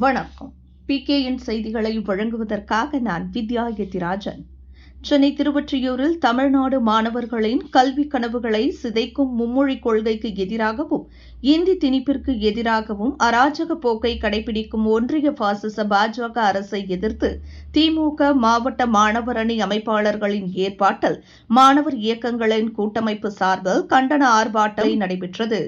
வணக்கம். PKN செய்திகளை வழங்குவதற்காக நான் வித்யா எத்திராஜன். சென்னை திருவொற்றியூரில் தமிழ்நாடு மாணவர்களின் கல்வி கனவுகளை சிதைக்கும் மும்மொழி கொள்கைக்கு எதிராகவும் இந்தி திணிப்பிற்கு எதிராகவும் அராஜக போக்கை கடைபிடிக்கும் ஒன்றிய பாசிச பாஜக அரசை எதிர்த்து திமுக மாவட்ட மாணவர் அணி அமைப்பாளர்களின் ஏற்பாட்டில் மாணவர் இயக்கங்களின் கூட்டமைப்பு சார்பில் கண்டன ஆர்ப்பாட்டம் நடைபெற்றது.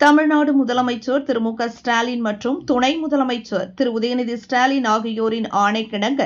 தமிழ்நாடு முதலமைச்சர் திரு மு க ஸ்டாலின் மற்றும் துணை முதலமைச்சர் திரு உதயநிதி ஸ்டாலின் ஆகியோரின் ஆணைக்கிணங்க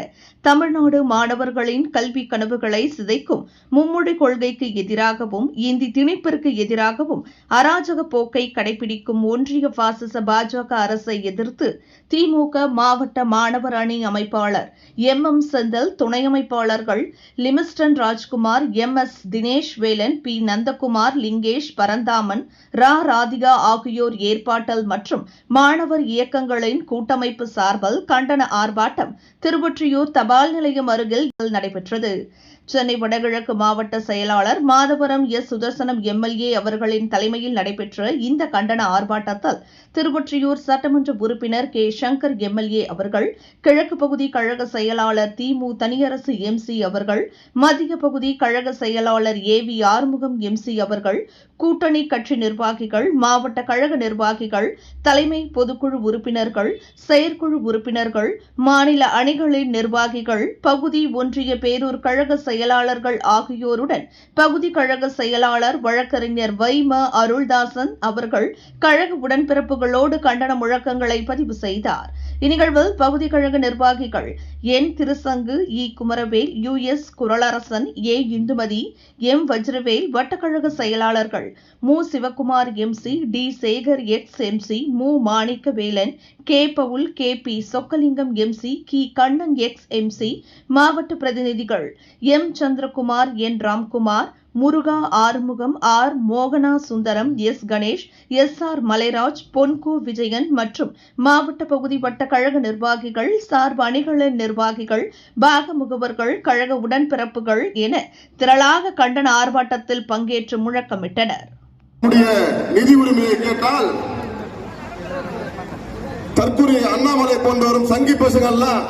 தமிழ்நாடு மாணவர்களின் கல்வி கனவுகளை சிதைக்கும் மும்மொழி கொள்கைக்கு எதிராகவும் இந்தி திணிப்பிற்கு எதிராகவும் அராஜக போக்கை கடைபிடிக்கும் ஒன்றிய பாசிச பாஜக அரசை எதிர்த்து திமுக மாவட்ட மாணவர் அணி அமைப்பாளர் MM செந்தில், துணை அமைப்பாளர்கள் லிமிஸ்டன் ராஜ்குமார், MS தினேஷ் வேலன், P நந்தகுமார், லிங்கேஷ், பரந்தாமன், ராதிகா ஆகியோர் ஏற்பாட்டல் மற்றும் மாணவர் இயக்கங்களின் கூட்டமைப்பு சார்பில் கண்டன ஆர்ப்பாட்டம் திருவொற்றியூர் தபால் நிலையம் அருகில் நடைபெற்றது. சென்னை வடகிழக்கு மாவட்ட செயலாளர் மாதவரம் சுதர்சனம் MLA அவர்களின் தலைமையில் நடைபெற்ற இந்த கண்டன ஆர்ப்பாட்டத்தில் திருவொற்றியூர் சட்டமன்ற உறுப்பினர் K சங்கர் MLA அவர்கள், கிழக்கு பகுதி கழக செயலாளர் திமு தனியரசு MC அவர்கள், மத்திய பகுதி கழக செயலாளர் AV ஆறுமுகம் MC அவர்கள், கூட்டணி கட்சி நிர்வாகிகள், மாவட்ட கழக நிர்வாகிகள், தலைமை பொதுக்குழு உறுப்பினர்கள், செயற்குழு உறுப்பினர்கள், மாநில அணிகளின் நிர்வாகிகள், பகுதி ஒன்றிய பேரூர் கழக செயலாளர்கள் ஆகியோருடன் பகுதி கழக செயலாளர் வழக்கறிஞர் வைம அருள்தாசன் அவர்கள் கழக உடன்பிறப்புகளோடு கண்டன முழக்கங்களை பதிவு செய்தார். இந்நிகழ்வில் பகுதி கழக நிர்வாகிகள் N Trishanku, E Kumaravel, US Kuralarasan, A Indumathi, M Vajravel, வட்டக்கழக செயலாளர்கள் மு Sivakumar MC, D Sekar X MC, மு மாணிக்கவேலன், K Pavul, KP Chockalingam MC, கி கண்ணன் X MC, மாவட்ட பிரதிநிதிகள் M சந்திரகுமார், N ராம்குமார், முருகா ஆறுமுகம், R மோகனா சுந்தரம், S கணேஷ், SR மலைராஜ், பொன்கோ விஜயன் மற்றும் மாவட்ட பகுதி வட்ட கழக நிர்வாகிகள், சார்பு அணிகளின் நிர்வாகிகள், பாக முகவர்கள், கழக உடன்பிறப்புகள் என திரளாக கண்டன ஆர்ப்பாட்டத்தில் பங்கேற்று முழக்கமிட்டனர். நிதி உரிமையை கேட்டால் தற்கொலை அண்ணாமலை போன்றவரும் சங்கி பசங்கள்லாம்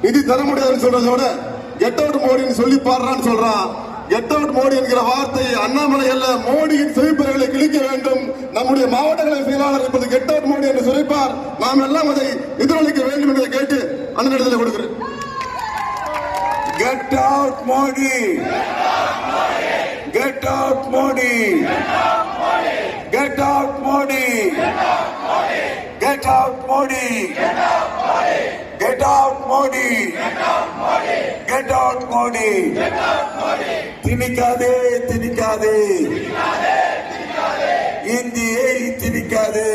நிதி தர முடியாதுன்னு சொல்றதோட கெட் அவுட் மோடின்னு சொல்லி பாடுறான்னு சொல்றான். கெட் அவுட் மோடி என்கிற வார்த்தையை அண்ணாமலை அல்ல, மோடியின் செவிப்பர்களை கிழிக்க வேண்டும். நம்முடைய மாவட்டங்களை செயலாளர் இப்போது கெட் அவுட் மோடி என்று சொல்லிப்பார். நாம் எல்லாம் அதை எதிரொலிக்க வேண்டும் என்பதை கேட்டு அந்த இடத்தில் கொடுக்கிறேன். Get out Modi, get out Modi, get out Modi, get out Modi, get out modi, get out modi, திணிக்காதே திணிக்காதே, இந்தியை திணிக்காதே.